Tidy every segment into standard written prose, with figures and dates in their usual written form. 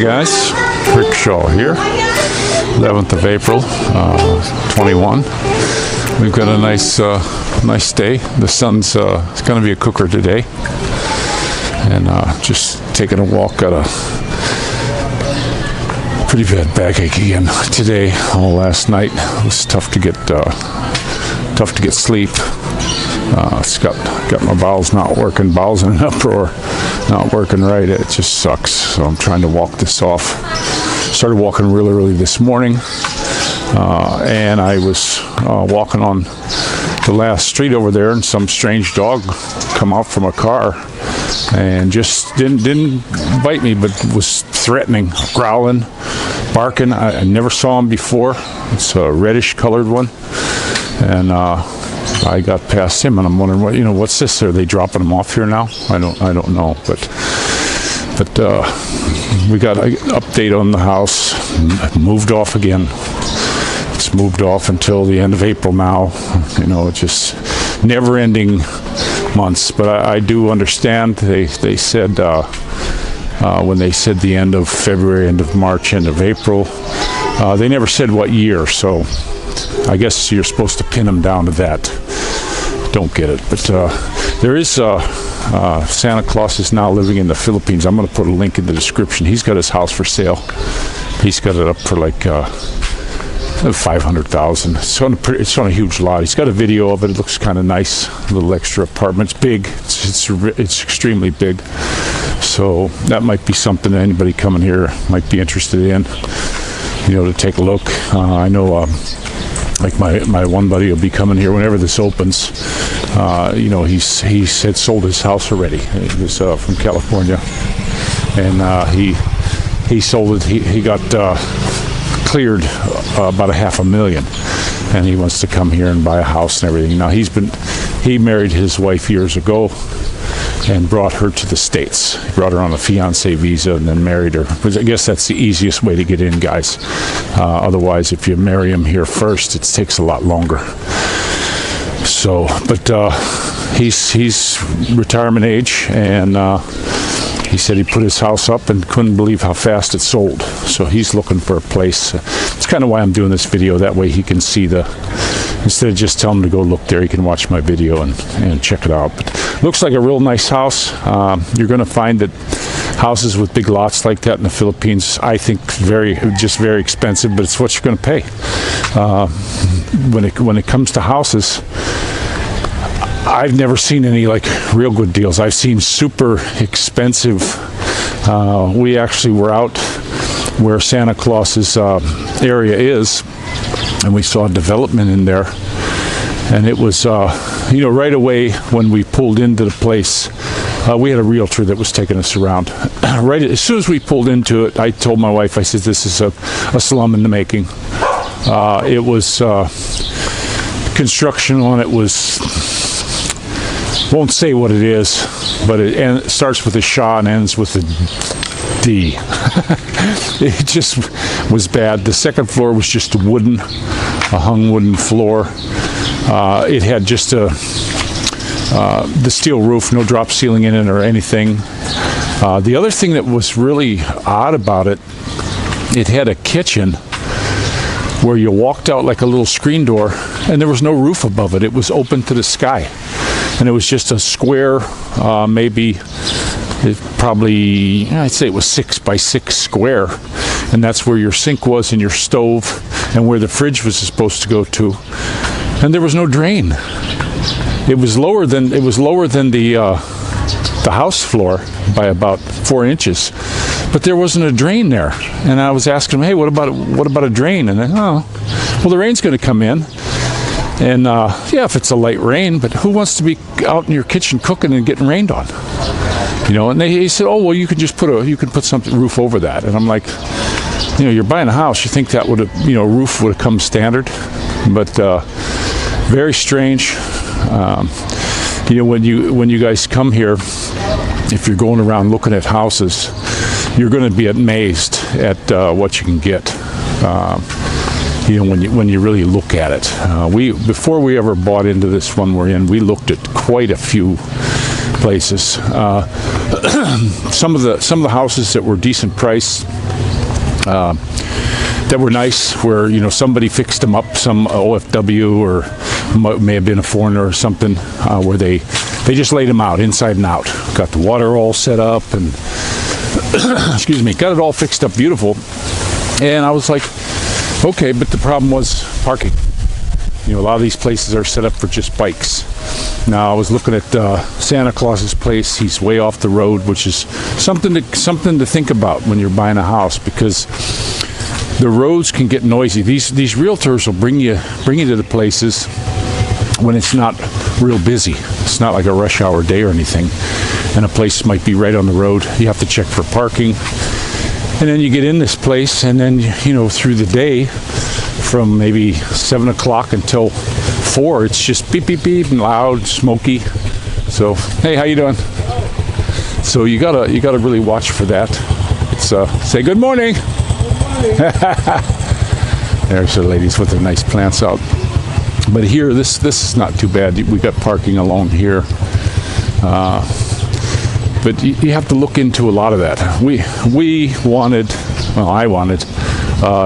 guys, Rick Shaw here, 11th of April, 21. We've got a nice day. The sun's it's going to be a cooker today, and just taking a walk. Got a pretty bad backache again today. Last night it was tough to get sleep. It's got my bowels not working, bowels in an uproar, not working right. It just sucks. So I'm trying to walk this off. Started walking really this morning, and I was walking on the last street over there, and some strange dog come out from a car and just didn't bite me, but was threatening, growling, barking. I never saw him before. It's a reddish colored one, and I got past him, and I'm wondering, what's this? Are they dropping him off here now? I don't know, but we got an update on the house. Moved off again. It's moved off until the end of April now. It's just never-ending months. But I do understand. They said when they said the end of February, end of March, end of April, they never said what year. So I guess you're supposed to pin them down to that. Don't get it, but there is Santa Claus is now living in the Philippines. I'm going to put a link in the description. He's got his house for sale. He's got it up for like $500,000. It's on a huge lot. He's got a video of it. It looks kind of nice. A little extra apartment. It's big. It's extremely big. So that might be something that anybody coming here might be interested in. To take a look. I know. Like my one buddy will be coming here whenever this opens. He had sold his house already. He was from California, and he sold it. He got cleared about $500,000, and he wants to come here and buy a house and everything. Now he married his wife years ago and brought her to the States. He brought her on a fiancé visa and then married her. I guess that's the easiest way to get in, guys. Otherwise, if you marry him here first, it takes a lot longer. So, but he's retirement age, and he said he put his house up and couldn't believe how fast it sold. So he's looking for a place. It's kind of why I'm doing this video. That way he can see instead of just telling him to go look there, he can watch my video and check it out. But looks like a real nice house. You're going to find that houses with big lots like that in the Philippines, I think, very expensive, but it's what you're going to pay. When it comes to houses, I've never seen any like real good deals. I've seen super expensive. We actually were out where Santa Claus's area is, and we saw development in there, and it was right away when we pulled into the place, we had a realtor that was taking us around. Right as soon as we pulled into it, I told my wife, I said, this is a slum in the making. It was construction on it was, won't say what it is, but it starts with a Shaw and ends with a D. It just was bad. The second floor was just a hung wooden floor. It had just the steel roof, no drop ceiling in it or anything. The other thing that was really odd about it, it had a kitchen where you walked out like a little screen door, and there was no roof above it. It was open to the sky, and it was just a square, I'd say it was 6 by 6 square, and that's where your sink was and your stove and where the fridge was supposed to go to, and there was no drain. It was lower than the house floor by about 4 inches, but there wasn't a drain there. And I was asking him, hey, what about a drain? And then, the rain's going to come in, and if it's a light rain, but who wants to be out in your kitchen cooking and getting rained on? And he said, oh, well, you could just put something roof over that. And I'm like, you're buying a house, you think that would have, roof would have come standard, but very strange. When you guys come here, if you're going around looking at houses, you're going to be amazed at what you can get. When you really look at it. Before we ever bought into this one we're in, we looked at quite a few places. Some of the houses that were decent price, that were nice, where somebody fixed them up, some OFW or may have been a foreigner or something, where they just laid them out inside and out, got the water all set up and excuse me, got it all fixed up beautiful. And I was like, okay, but the problem was parking. A lot of these places are set up for just bikes. Now I was looking at Santa Claus's place. He's way off the road, which is something to think about when you're buying a house, because the roads can get noisy. These realtors will bring you to the places when it's not real busy. It's not like a rush hour day or anything, and a place might be right on the road. You have to check for parking, and then you get in this place, and then through the day, from maybe 7 o'clock until 4, it's just beep beep beep and loud, smoky. So hey, how you doing? So you gotta really watch for that. It's say good morning. There's the ladies with their nice plants out. But here, this is not too bad. We got parking along here. But you have to look into a lot of that. I wanted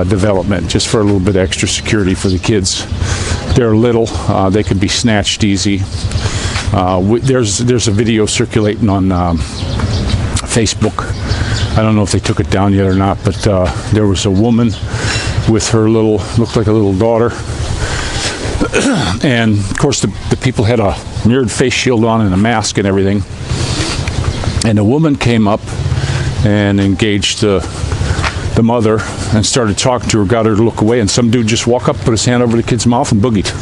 development just for a little bit extra security for the kids. They're little. They can be snatched easy. There's a video circulating on Facebook. I don't know if they took it down yet or not, but there was a woman with her looked like a little daughter. And of course the people had a mirrored face shield on and a mask and everything. And the woman came up and engaged the mother and started talking to her, got her to look away, and some dude just walked up, put his hand over the kid's mouth and boogied.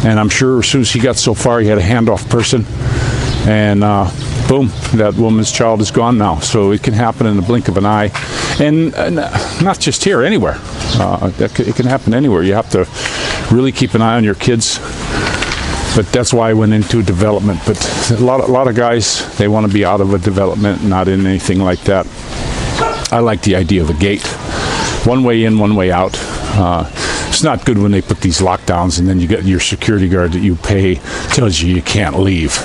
And I'm sure as soon as he got so far, he had a handoff person, and boom, that woman's child is gone now. So it can happen in the blink of an eye, and not just here, anywhere. It can happen anywhere. You have to really keep an eye on your kids. But that's why I went into development. But a lot of guys, they want to be out of a development, not in anything like that. I like the idea of a gate. One way in, one way out. It's not good when they put these lockdowns and then you get your security guard that you pay tells you can't leave.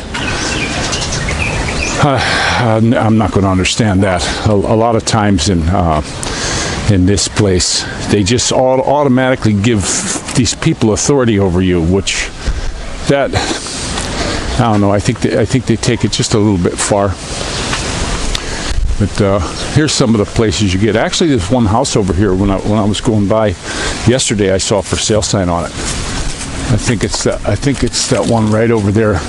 I'm not going to understand that. A lot of times in this place, they just automatically give these people authority over you, which I don't know. I think they take it just a little bit far. But here's some of the places you get. Actually, there's one house over here. When I was going by yesterday, I saw a for sale sign on it. I think it's that one right over there,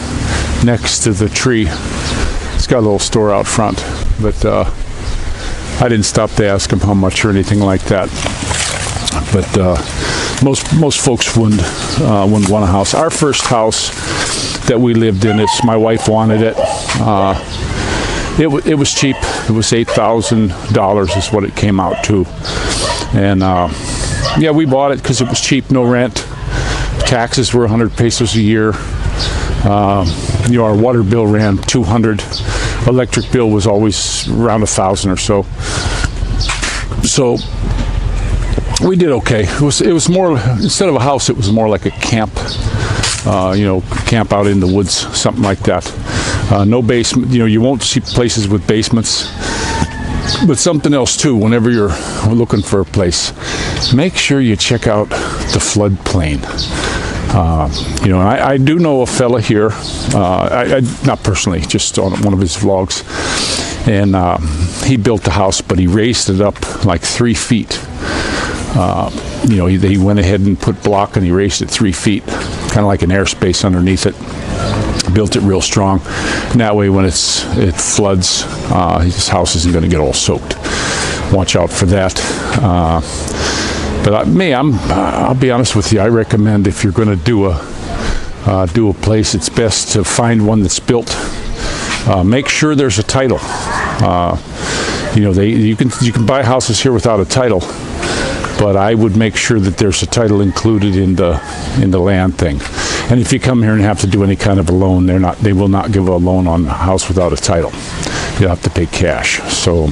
next to the tree. It's got a little store out front, but I didn't stop to ask them how much or anything like that. But most folks wouldn't want a house. Our first house that we lived in, my wife wanted it. It was cheap. It was $8,000 is what it came out to. And yeah, we bought it because it was cheap, no rent. Taxes were 100 pesos a year. Our water bill ran 200. Electric bill was always around 1,000 or so. So we did okay. It was more, instead of a house, it was more like a camp. Camp out in the woods, something like that. No basement. You won't see places with basements. But something else too, whenever you're looking for a place, make sure you check out the floodplain. I do know a fella here, I not personally, just on one of his vlogs, and he built the house, but he raised it up like 3 feet. He went ahead and put block and he raised it 3 feet, kind of like an airspace underneath it. Built it real strong, and that way when it floods, his house isn't going to get all soaked. Watch out for that. But I'll be honest with you. I recommend if you're going to do a place, it's best to find one that's built. Make sure there's a title. You can buy houses here without a title, but I would make sure that there's a title included in the land thing. And if you come here and have to do any kind of a loan, they will not give a loan on a house without a title. You'll have to pay cash. So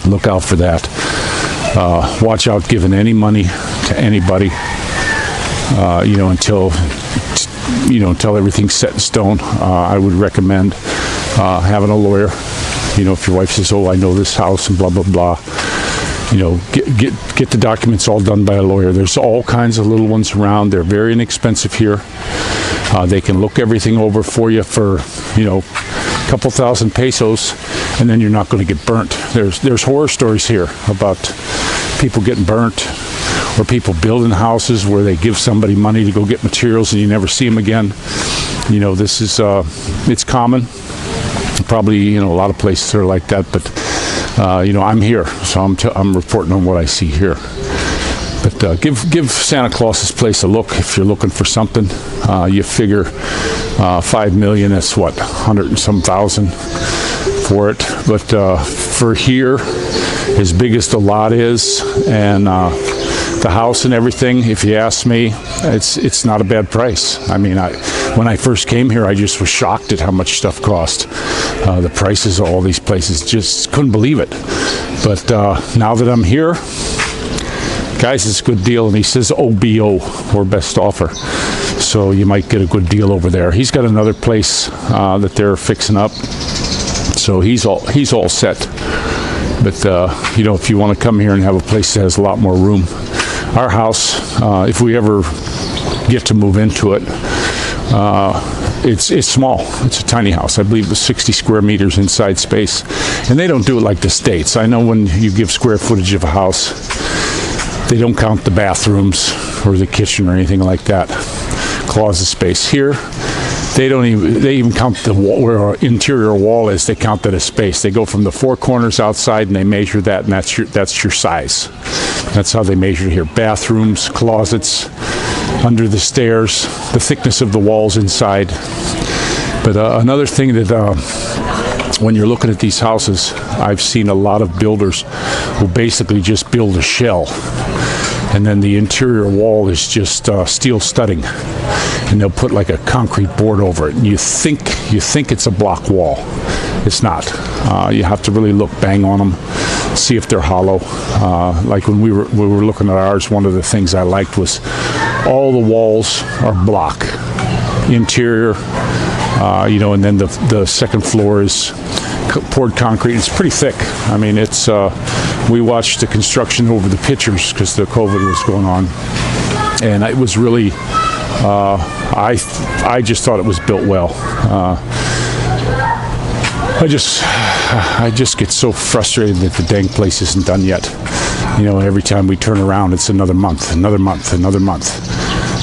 look out for that. Watch out giving any money to anybody, until until everything's set in stone. I would recommend having a lawyer. If your wife says, "Oh, I know this house," and blah blah blah, get the documents all done by a lawyer. There's all kinds of little ones around. They're very inexpensive here. They can look everything over for you for a couple thousand pesos, and then you're not going to get burnt. There's horror stories here about people getting burnt, or people building houses where they give somebody money to go get materials and you never see them again. This is it's common. Probably a lot of places are like that, but I'm here, so I'm reporting on what I see here. But give Santa Claus's place a look if you're looking for something. You figure 5 million, that's what, 100 and some thousand for it. But for here, as big as the lot is, and the house and everything, if you ask me, it's not a bad price. I mean, when I first came here, I just was shocked at how much stuff cost. The prices of all these places, just couldn't believe it. But now that I'm here, guys, it's a good deal. And he says OBO, or best offer. So you might get a good deal over there. He's got another place that they're fixing up. So he's all set. But if you want to come here and have a place that has a lot more room, our house, if we ever get to move into it, it's small. It's a tiny house. I believe it's 60 square meters inside space. And they don't do it like the States. I know when you give square footage of a house, they don't count the bathrooms or the kitchen or anything like that. Closet space. Here, they even count the wall, where our interior wall is. They count that as space. They go from the four corners outside and they measure that, and that's your size. That's how they measure here. Bathrooms, closets, under the stairs, the thickness of the walls inside. But another thing that when you're looking at these houses, I've seen a lot of builders who basically just build a shell, and then the interior wall is just steel studding, and they'll put like a concrete board over it, and you think it's a block wall. It's not. You have to really look bang on them, see if they're hollow. Like when we were looking at ours, one of the things I liked was all the walls are block interior, and then the second floor is poured concrete. It's pretty thick. I mean, it's we watched the construction over the pictures because the COVID was going on, and it was really I just thought it was built well. I just get so frustrated that the dang place isn't done yet. Every time we turn around, it's another month.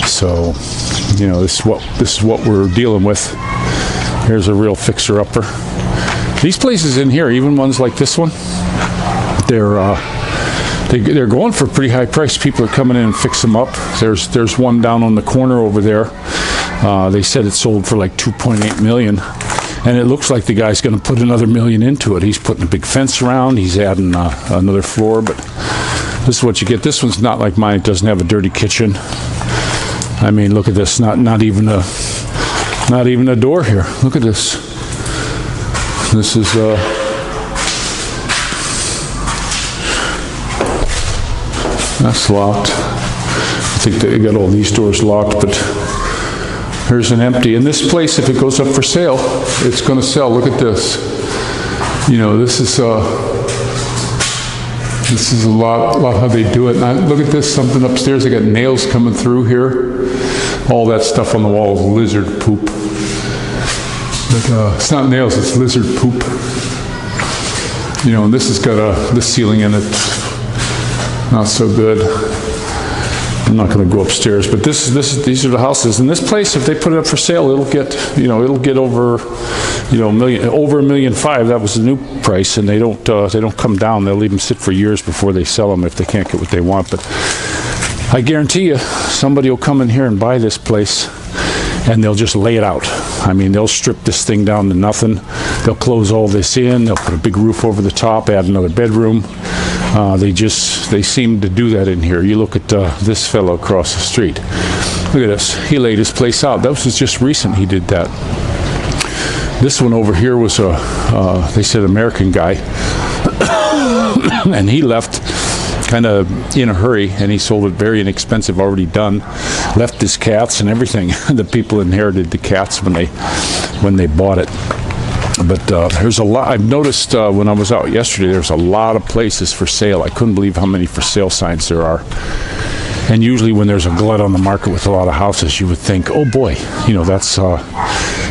So, this is what we're dealing with. Here's a real fixer-upper. These places in here, even ones like this one, they're going for a pretty high price. People are coming in and fix them up. There's one down on the corner over there. They said it sold for like 2.8 million. And it looks like the guy's going to put another $1 million into it. He's putting a big fence around. He's adding another floor. But this is what you get. This one's not like mine. It doesn't have a dirty kitchen. I mean, look at this. Not even a door here. Look at this. This is that's locked. I think they got all these doors locked, but here's an empty. And this place, if it goes up for sale, it's going to sell. Look at this. This is a lot how they do it. And look at this, something upstairs. They got nails coming through here. All that stuff on the wall is lizard poop. But it's not nails, it's lizard poop. And this has got this ceiling in it. Not so good. I'm not going to go upstairs, but these are the houses. And this place, if they put it up for sale, it'll get over, over $1.5 million. That was the new price, and they don't come down. They'll even sit for years before they sell them if they can't get what they want. But I guarantee you, somebody will come in here and buy this place, and they'll just lay it out. I mean, they'll strip this thing down to nothing. They'll close all this in. They'll put a big roof over the top, add another bedroom. They seem to do that in here. You look at this fellow across the street. Look at this. He laid his place out. That was just recent he did that. This one over here was they said American guy. And he left kind of in a hurry, and he sold it very inexpensive, already done. Left his cats and everything. The people inherited the cats when they bought it. But there's a lot. I've noticed when I was out yesterday, there's a lot of places for sale. I couldn't believe how many for sale signs there are. And usually when there's a glut on the market with a lot of houses, you would think, oh boy,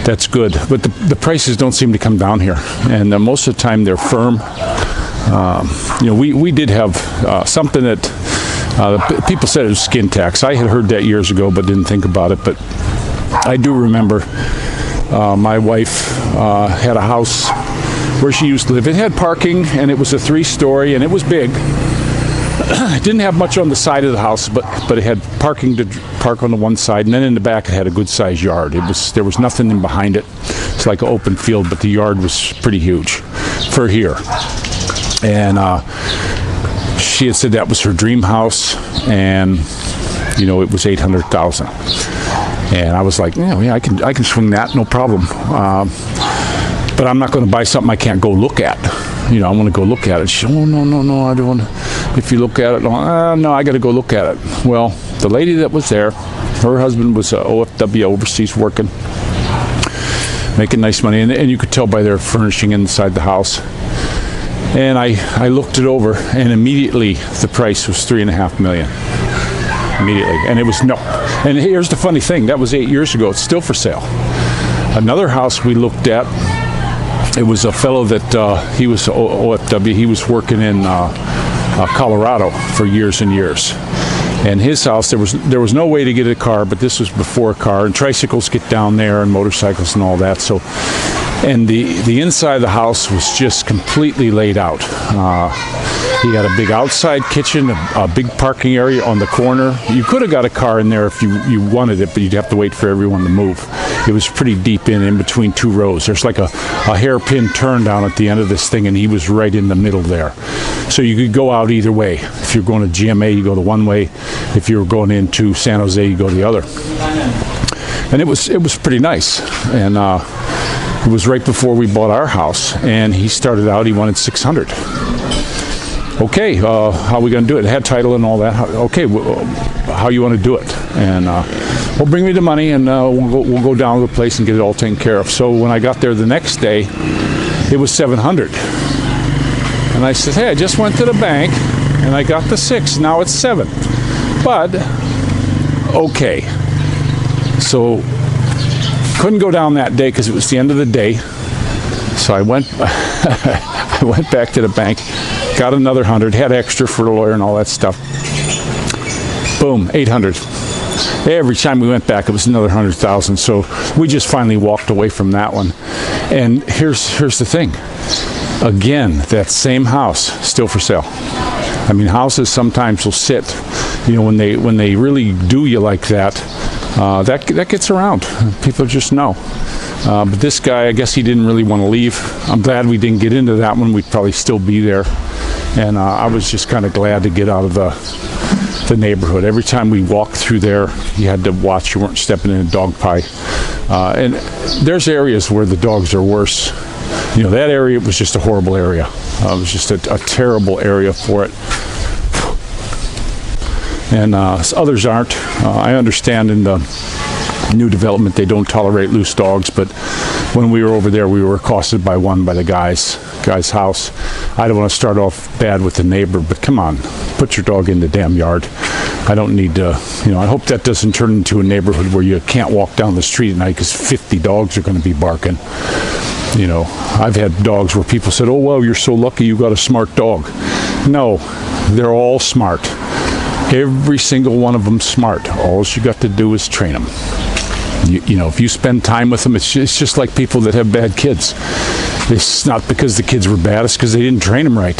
that's good. But the prices don't seem to come down here. And most of the time they're firm. We did have something that people said it was skin tax. I had heard that years ago, but didn't think about it. But I do remember my wife had a house where she used to live. It had parking, and it was a 3-story, and it was big. It didn't have much on the side of the house, but it had parking to park on the one side, and then in the back it had a good-sized yard. There was nothing in behind it. It's like an open field, but the yard was pretty huge for here. And she had said that was her dream house, and it was $800,000. And I was like, yeah, I can swing that, no problem. But I'm not going to buy something I can't go look at. I want to go look at it. She said, oh, no, I don't want to. If you look at it, no, I got to go look at it. Well, the lady that was there, her husband was OFW overseas working, making nice money. And you could tell by their furnishing inside the house. And I looked it over, and immediately the price was $3.5 million. Immediately. And it was no. And here's the funny thing. That was 8 years ago. It's still for sale. Another house we looked at, it was a fellow that he was OFW. He was working in Colorado for years and years. And his house, there was no way to get a car, but this was before a car. And tricycles get down there, and motorcycles and all that. So, and the inside of the house was just completely laid out. He had a big outside kitchen, a big parking area on the corner. You could have got a car in there if you wanted it, but you'd have to wait for everyone to move. It was pretty deep in between 2 rows. There's like a hairpin turn down at the end of this thing, and he was right in the middle there. So you could go out either way. If you're going to GMA, you go the one way. If you were going into San Jose, you go the other. And it was pretty nice. And it was right before we bought our house, and he started out, he wanted $600. Okay, how are we going to do it? It had title and all that. How you want to do it? And well, bring me the money, and we'll go down to the place and get it all taken care of. So when I got there the next day, it was $700. And I said, hey, I just went to the bank, and I got the 6. Now it's 7. But okay, so couldn't go down that day because it was the end of the day. So I went I went back to the bank, got another 100, had extra for the lawyer and all that stuff. Boom, 800. Every time we went back, it was another 100,000. So we just finally walked away from that one. And here's the thing. Again, that same house, still for sale. I mean, houses sometimes will sit, when they really do you like that, that gets around. People just know. But this guy, I guess he didn't really want to leave. I'm glad we didn't get into that one. We'd probably still be there. And I was just kind of glad to get out of the neighborhood. Every time we walked through there, you had to watch you weren't stepping in a dog pie. And there's areas where the dogs are worse. That area was just a horrible area. It was just a terrible area for it. And others aren't. I understand in the new development they don't tolerate loose dogs, but when we were over there, we were accosted by the guy's house. I don't want to start off bad with the neighbor, but come on, put your dog in the damn yard. I don't need to, I hope that doesn't turn into a neighborhood where you can't walk down the street at night because 50 dogs are going to be barking. I've had dogs where people said, oh, well, you're so lucky you got a smart dog. No, they're all smart. Every single one of them smart. All you got to do is train them. If you spend time with them, it's just like people that have bad kids. It's not because the kids were bad, it's because they didn't train them right.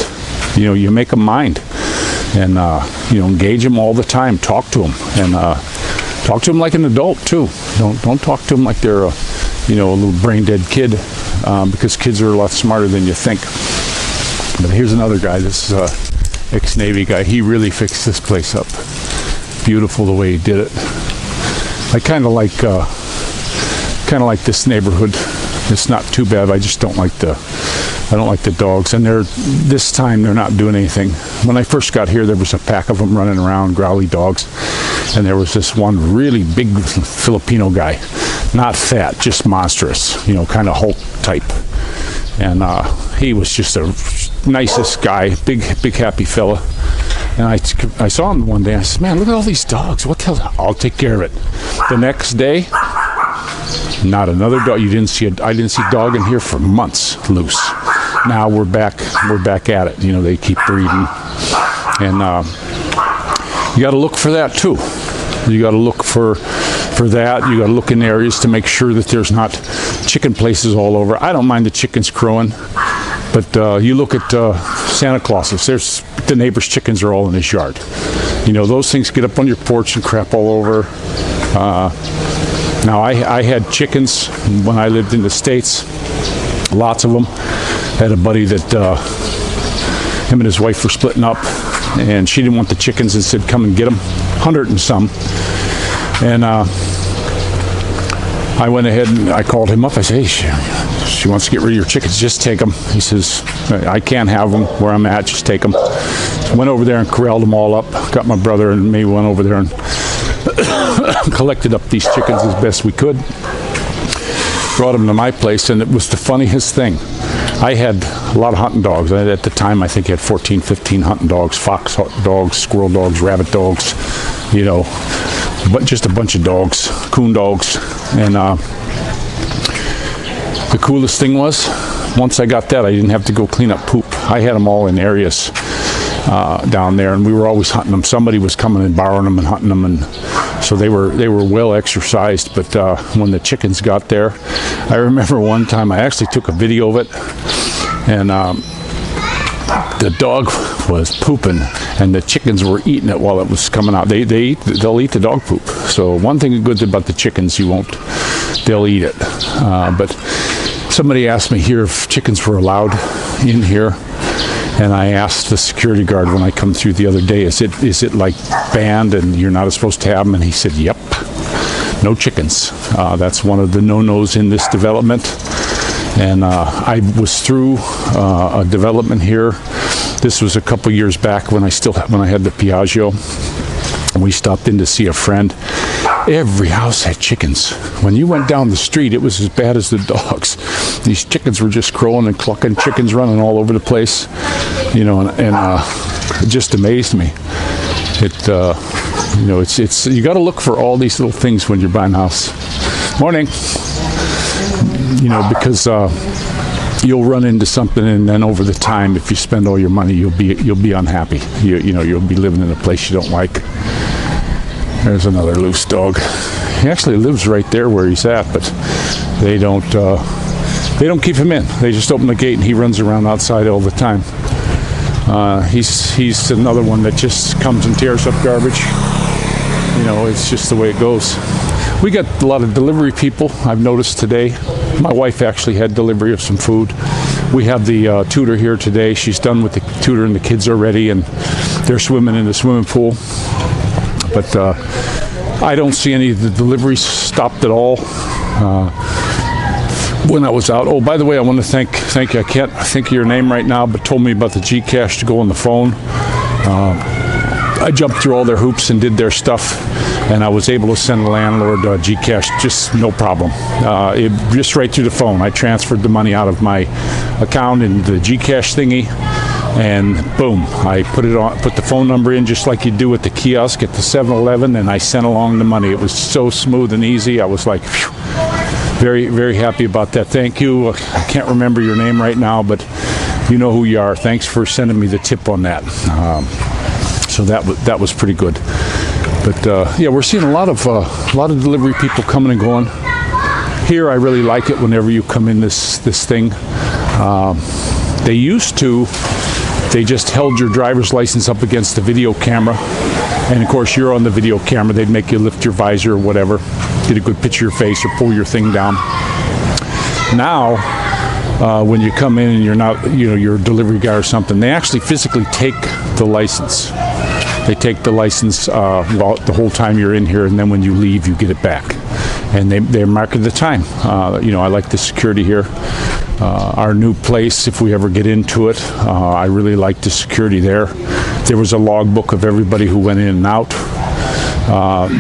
You make them mind. And, engage them all the time. Talk to them. And talk to them like an adult, too. Don't talk to them like they're a little brain-dead kid, because kids are a lot smarter than you think. But here's another guy. This is ex-Navy guy. He really fixed this place up. Beautiful the way he did it. I kind of like this neighborhood. It's not too bad. I just don't like the I don't like the dogs, and this time they're not doing anything. When I first got here, there was a pack of them running around, growly dogs, and there was this one really big Filipino guy, not fat, just monstrous, kind of Hulk type. And he was just the nicest guy, big happy fella. And I saw him one day. I said, "Man, look at all these dogs. What the hell? I'll take care of it." The next day, not another dog. I didn't see a dog in here for months loose. Now we're back at it. They keep breeding, and you got to look for that too. You got to look for that. You got to look in areas to make sure that there's not chicken places all over. I don't mind the chickens crowing, but you look at Santa Claus's. There's the neighbor's chickens are all in his yard. Those things get up on your porch and crap all over. Now I had chickens when I lived in the States, lots of them. I had a buddy that him and his wife were splitting up, and she didn't want the chickens and said, "Come and get them," 100 and some. And I went ahead and I called him up. I said, "Hey, she wants to get rid of your chickens. Just take them." He says, "I can't have them where I'm at. Just take them." Went over there and corralled them all up. Got my brother and me went over there and collected up these chickens as best we could. Brought them to my place, and it was the funniest thing. I had a lot of hunting dogs. At the time, I think I had 14, 15 hunting dogs, fox dogs, squirrel dogs, rabbit dogs, but just a bunch of dogs, coon dogs. And the coolest thing was, once I got that, I didn't have to go clean up poop. I had them all in areas down there, and we were always hunting them. Somebody was coming and borrowing them and hunting them, and so they were well exercised. But when the chickens got there, I remember one time I actually took a video of it, and the dog was pooping, and the chickens were eating it while it was coming out. They'll eat the dog poop. So one thing good about the chickens, they'll eat it. But somebody asked me here if chickens were allowed in here. And I asked the security guard when I come through the other day, is it like banned and you're not supposed to have them? And he said, "Yep, no chickens." That's one of the no-nos in this development. And I was through a development here. This was a couple years back when I had the Piaggio. And we stopped in to see a friend. Every house had chickens. When you went down the street, it was as bad as the dogs. These chickens were just crowing and clucking, chickens running all over the place, and it just amazed me. It's you got to look for all these little things when you're buying a house. Morning. Because you'll run into something, and then over the time, if you spend all your money, you'll be unhappy. You'll be living in a place you don't like. There's another loose dog. He actually lives right there where he's at, but they don't keep him in. They just open the gate and he runs around outside all the time. He's another one that just comes and tears up garbage. It's just the way it goes. We got a lot of delivery people, I've noticed today. My wife actually had delivery of some food. We have the tutor here today. She's done with the tutor and the kids already, and they're swimming in the swimming pool. But I don't see any of the deliveries stopped at all when I was out. Oh, by the way, I want to thank you. I can't think of your name right now, but told me about the Gcash to go on the phone. I jumped through all their hoops and did their stuff, and I was able to send the landlord Gcash just no problem. Just right through the phone. I transferred the money out of my account into the Gcash thingy, and boom, I put the phone number in just like you do at the kiosk at the 7-Eleven, and I sent along the money. It was so smooth and easy. I was like, phew, very, very happy about that. Thank you. I can't remember your name right now, but you know who you are. Thanks for sending me the tip on that. So that was pretty good. But yeah, we're seeing a lot of delivery people coming and going. Here, I really like it whenever you come in this thing. They used to. They just held your driver's license up against the video camera, and of course you're on the video camera. They'd make you lift your visor or whatever, get a good picture of your face, or pull your thing down. Now, when you come in and you're not, you're a delivery guy or something, they actually physically take the license. They take the license the whole time you're in here, and then when you leave, you get it back. And they mark the time. I like the security here. our new place, if we ever get into it. I really like the security there. There was a logbook of everybody who went in and out.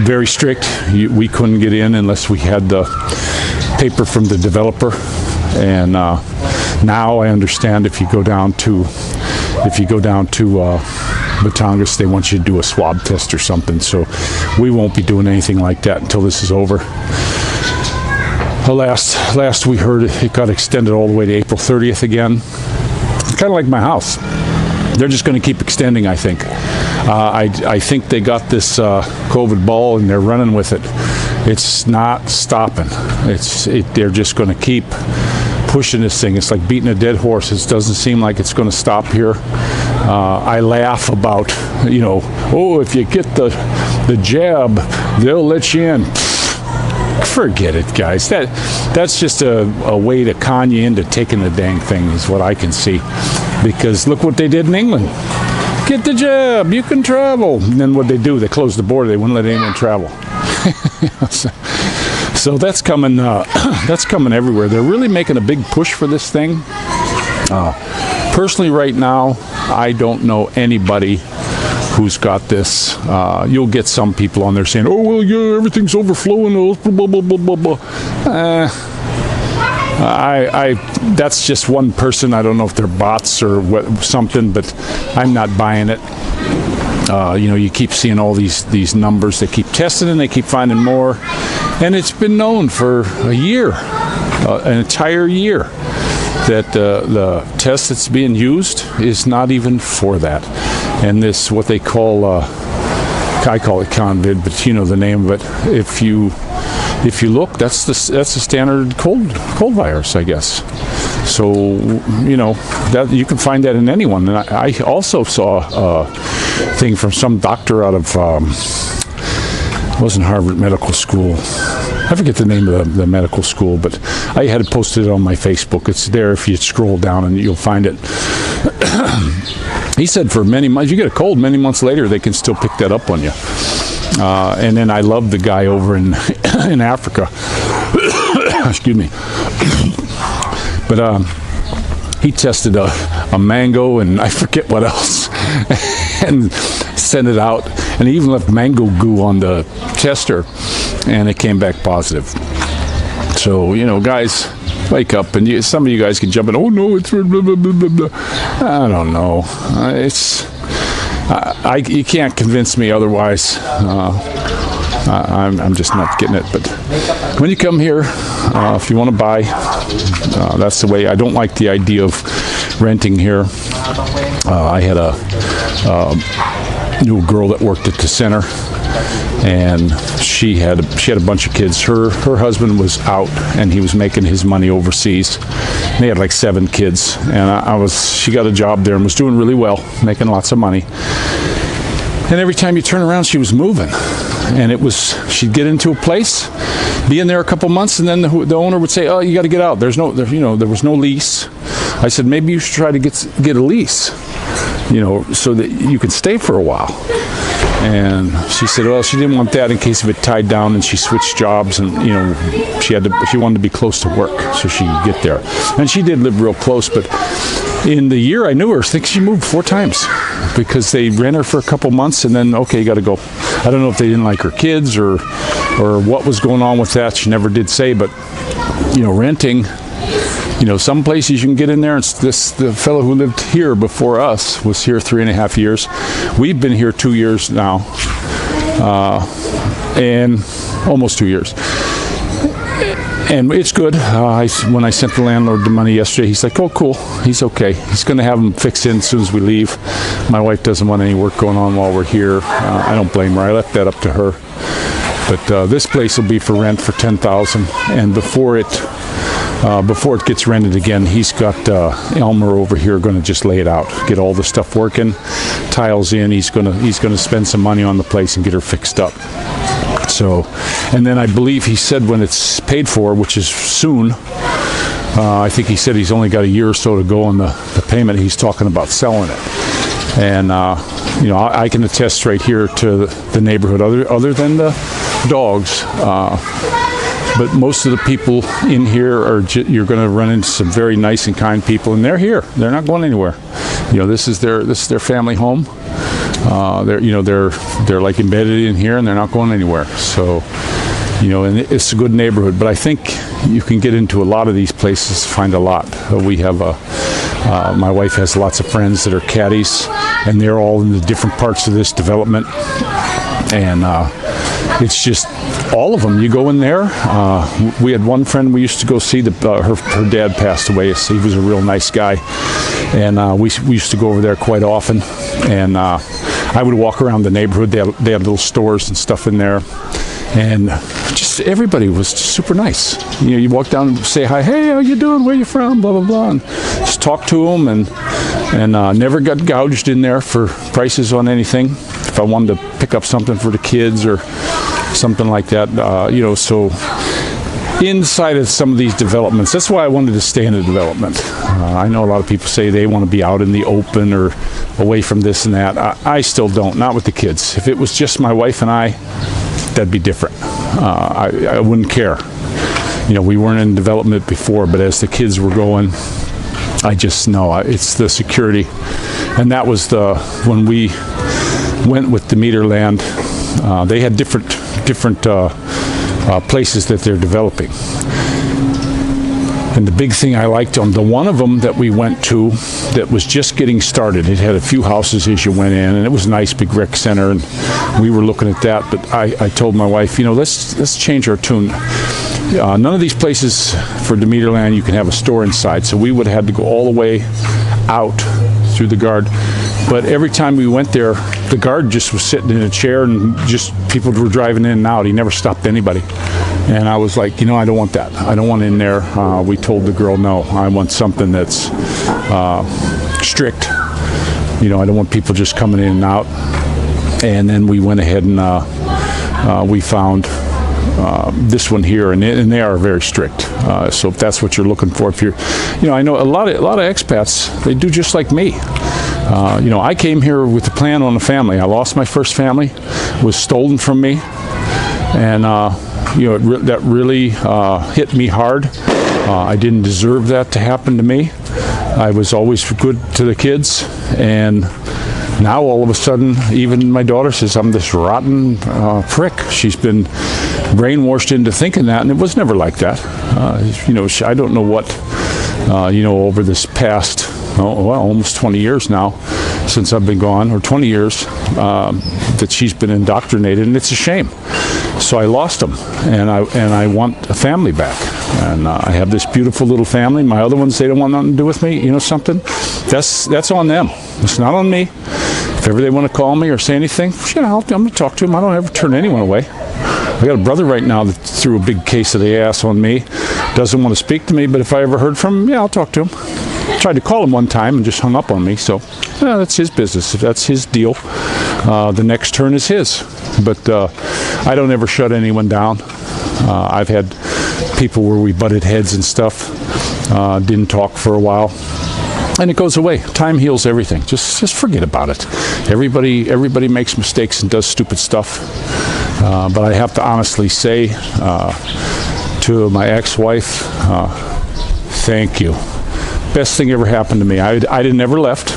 Very strict. We couldn't get in unless we had the paper from the developer. And now I understand if you go down to Batangas, they want you to do a swab test or something. So we won't be doing anything like that until this is over. Last we heard, it got extended all the way to April 30th again. Kind of like my house. They're just going to keep extending, I think. I think they got this COVID ball and they're running with it. It's not stopping. They're just going to keep pushing this thing. It's like beating a dead horse. It doesn't seem like it's going to stop here. I laugh about, oh, if you get the jab, they'll let you in. Forget it, guys. That's just a way to con you into taking the dang thing, is what I can see. Because look what they did in England. Get the jab, you can travel. And then what they do, they close the border. They wouldn't let anyone travel. So that's coming. That's coming everywhere. They're really making a big push for this thing. Personally, right now, I don't know anybody who's got this. You'll get some people on there saying, "Oh well, yeah, everything's overflowing." Blah blah blah blah blah. That's just one person. I don't know if they're bots or something, but I'm not buying it. You keep seeing all these numbers. They keep testing and they keep finding more, and it's been known for a year, an entire year, that the test that's being used is not even for that. And this, what they call, I call it convid, but you know the name of it. If you look, that's the standard cold virus, I guess. So that you can find that in anyone. And I also saw a thing from some doctor out of it wasn't Harvard Medical School. I forget the name of the medical school, but I had it posted on my Facebook. It's there if you scroll down and you'll find it. He said for many months, you get a cold, many months later, they can still pick that up on you. And then I love the guy over in Africa. Excuse me. But he tested a mango and I forget what else and sent it out. And he even left mango goo on the tester and it came back positive. So, guys, wake up. And some of you guys can jump in, oh no, it's blah, blah, blah, blah, blah. I don't know. You can't convince me otherwise. I'm just not getting it. But when you come here, if you want to buy, that's the way. I don't like the idea of renting here. I had knew a girl that worked at the center, and she had a bunch of kids. Her husband was out, and he was making his money overseas. They had like 7 kids, and she got a job there and was doing really well, making lots of money. And every time you turn around, she was moving, and she'd get into a place, be in there a couple months, and then the owner would say, "Oh, you got to get out. There was no lease." I said, "Maybe you should try to get a lease, so that you can stay for a while." And she said, well, she didn't want that in case if it tied down, and she switched jobs, and she wanted to be close to work so she could get there. And she did live real close, but in the year I knew her, I think she moved 4 times because they ran her for a couple months, and then okay, you got to go. I don't know if they didn't like her kids or what was going on with that. She never did say, but renting. Some places you can get in there, and the fellow who lived here before us was here 3.5 years. We've been here 2 years now, and almost 2 years. And it's good. When I sent the landlord the money yesterday, he's like, oh, cool. He's okay. He's going to have them fixed in as soon as we leave. My wife doesn't want any work going on while we're here. I don't blame her. I left that up to her. But this place will be for rent for $10,000, and before it gets rented again, he's got Elmer over here going to just lay it out, get all the stuff working, tiles in. He's going to spend some money on the place and get her fixed up. So, and then I believe he said when it's paid for, which is soon, I think he said he's only got a year or so to go on the payment. He's talking about selling it. And I can attest right here to the neighborhood, other than the dogs. but most of the people in here are you're going to run into some very nice and kind people, and they're here. They're not going anywhere. This is their family home. They're like embedded in here, and they're not going anywhere. So, and it's a good neighborhood. But I think you can get into a lot of these places, find a lot. We have my wife has lots of friends that are caddies, and they're all in the different parts of this development. And it's just all of them. You go in there. We had one friend we used to go see. Her dad passed away. He was a real nice guy, and we used to go over there quite often. And I would walk around the neighborhood. They had little stores and stuff in there, and just everybody was super nice. You walk down and say hi, hey, how you doing? Where you from? Blah blah blah, and just talk to them, and never got gouged in there for prices on anything. If I wanted to pick up something for the kids or something like that, so inside of some of these developments, that's why I wanted to stay in a development. I know a lot of people say they want to be out in the open or away from this and that. I still don't, not with the kids. If it was just my wife and I, that'd be different. I wouldn't care. We weren't in development before, but as the kids were going, I just know it's the security. And that was when we went with Demeter Land, they had different places that they're developing. And the big thing I liked on the one of them that we went to that was just getting started, it had a few houses as you went in, and it was a nice big rec center, and we were looking at that. But I told my wife, let's change our tune. None of these places for Demeter Land you can have a store inside, so we would have had to go all the way out through the guard. But every time we went there, the guard just was sitting in a chair, and just people were driving in and out. He never stopped anybody. And I was like, I don't want that. I don't want in there. We told the girl, no, I want something that's strict. I don't want people just coming in and out. And then we went ahead and we found this one here, and they are very strict. So if that's what you're looking for, if you're, I know a lot of expats, they do just like me. I came here with a plan on a family. I lost my first family, was stolen from me, and that really hit me hard. I didn't deserve that to happen to me. I was always good to the kids, and now all of a sudden, even my daughter says I'm this rotten prick. She's been brainwashed into thinking that, and it was never like that. I don't know what, over this past, almost 20 years now, since I've been gone, or 20 years, that she's been indoctrinated, and it's a shame. So I lost them, and I want a family back. And I have this beautiful little family. My other ones, they don't want nothing to do with me. Something? That's on them. It's not on me. If ever they want to call me or say anything, I'm going to talk to them. I don't ever turn anyone away. I got a brother right now that threw a big case of the ass on me. Doesn't want to speak to me, but if I ever heard from him, I'll talk to him. Tried to call him one time and just hung up on me. So that's his business. If that's his deal, the next turn is his. But I don't ever shut anyone down. I've had people where we butted heads and stuff, didn't talk for a while, and it goes away. Time heals everything. Just forget about it. Everybody makes mistakes and does stupid stuff. But I have to honestly say to my ex-wife, thank you. Best thing ever happened to me. I'd never left.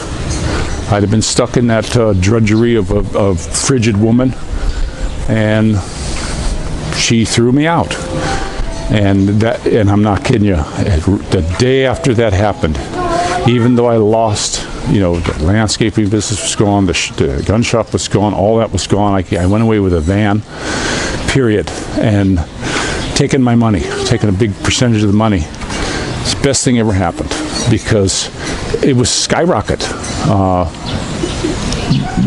I'd have been stuck in that drudgery of frigid woman, and she threw me out. And I'm not kidding you. The day after that happened, even though I lost, the landscaping business was gone, the gun shop was gone, all that was gone. I went away with a van, period, and taking my money, taking a big percentage of the money. It's the best thing ever happened, because it was skyrocket.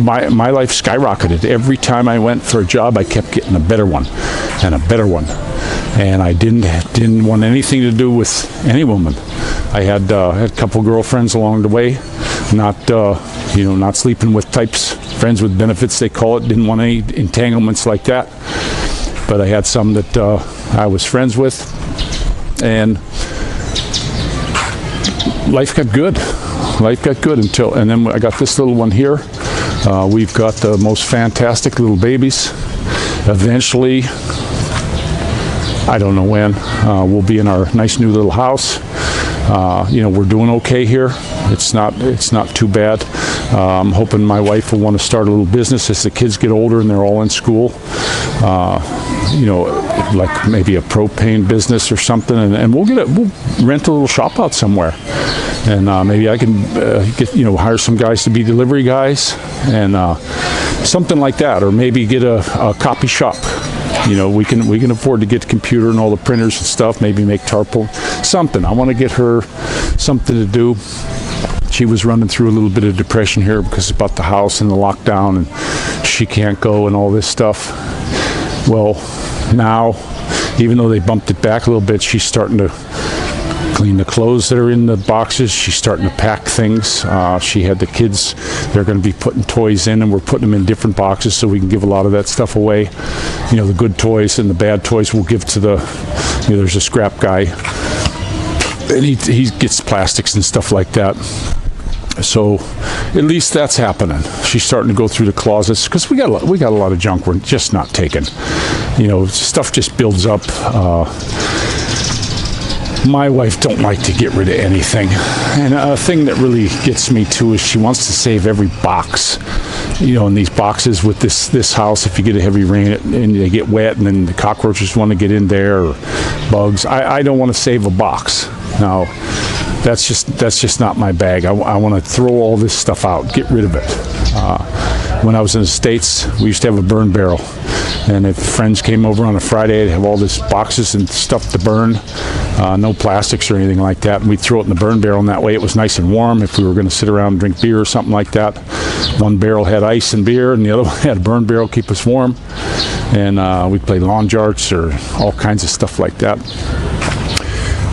My life skyrocketed. Every time I went for a job, I kept getting a better one and a better one. And I didn't want anything to do with any woman. I had a couple girlfriends along the way, not sleeping with types, friends with benefits they call it. Didn't want any entanglements like that. But I had some that I was friends with, and life got good. And then I got this little one here. We've got the most fantastic little babies. Eventually, I don't know when. We'll be in our nice new little house. We're doing okay here. It's not too bad. I'm hoping my wife will want to start a little business as the kids get older and they're all in school. Like maybe a propane business or something, and we'll rent a little shop out somewhere, and maybe I can hire some guys to be delivery guys, and something like that, or maybe get a copy shop. We can afford to get the computer and all the printers and stuff. Maybe make tarpaulin, something. I want to get her something to do. She was running through a little bit of depression here because about the house and the lockdown, and she can't go and all this stuff. Well, now, even though they bumped it back a little bit, she's starting to clean the clothes that are in the boxes. She's starting to pack things. She had the kids. They're going to be putting toys in, and we're putting them in different boxes so we can give a lot of that stuff away. The good toys and the bad toys we'll give to there's a scrap guy, and he gets plastics and stuff like that. So at least that's happening. She's starting to go through the closets because we got a lot of junk we're just not taking. Stuff just builds up. My wife don't like to get rid of anything, and a thing that really gets me too is she wants to save every box. In these boxes with this house, if you get a heavy rain and they get wet, and then the cockroaches want to get in there, or bugs. I don't want to save a box. Now, that's just not my bag. I want to throw all this stuff out, get rid of it. When I was in the States, we used to have a burn barrel, and if friends came over on a Friday, I'd have all these boxes and stuff to burn, no plastics or anything like that, and we'd throw it in the burn barrel, and that way it was nice and warm if we were going to sit around and drink beer or something like that. One barrel had ice and beer, and the other one had a burn barrel to keep us warm, and we'd play lawn darts or all kinds of stuff like that.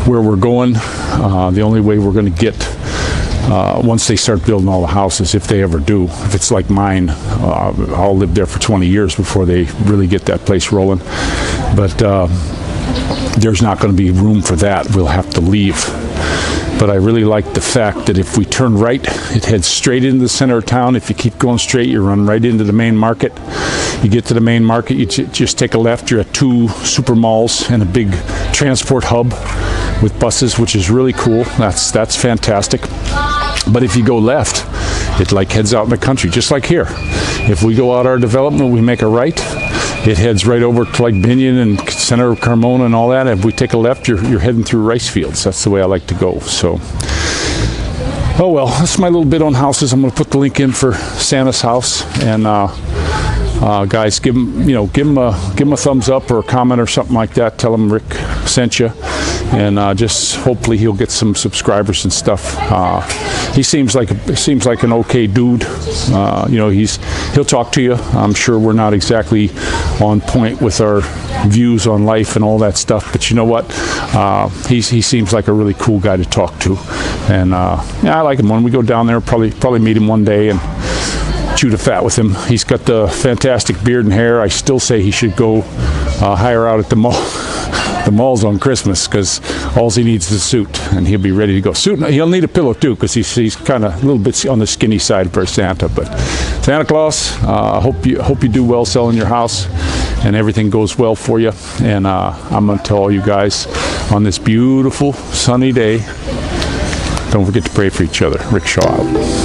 Where we're going, the only way we're going to get, once they start building all the houses, if they ever do, if it's like mine, I'll live there for 20 years before they really get that place rolling. But there's not going to be room for that. We'll have to leave. But I really like the fact that if we turn right, it heads straight into the center of town. If you keep going straight, you run right into the main market. You get to the main market, you just take a left. You're at 2 super malls and a big transport hub with buses, which is really cool. That's fantastic. But if you go left, it like heads out in the country, just like here. If we go out our development, we make a right, it heads right over to like Binion and center of Carmona and all that. If we take a left, you're heading through rice fields. That's the way I like to go. So, oh well, that's my little bit on houses. I'm going to put the link in for Santa's house, and guys, give him a thumbs up or a comment or something like that. Tell him Rick sent you, and just hopefully he'll get some subscribers and stuff. He seems like an okay dude. He'll talk to you. I'm sure we're not exactly on point with our views on life and all that stuff, but you know what? He seems like a really cool guy to talk to, and I like him. When we go down there, probably meet him one day and chew the fat with him. He's got the fantastic beard and hair. I still say he should go hire out at the mall. The mall's on Christmas, because all he needs is a suit, and he'll be ready to go. He'll need a pillow too, because he's kind of a little bit on the skinny side for Santa. But Santa Claus, hope you do well selling your house, and everything goes well for you. And I'm going to tell all you guys on this beautiful sunny day, don't forget to pray for each other. Rick Shaw out.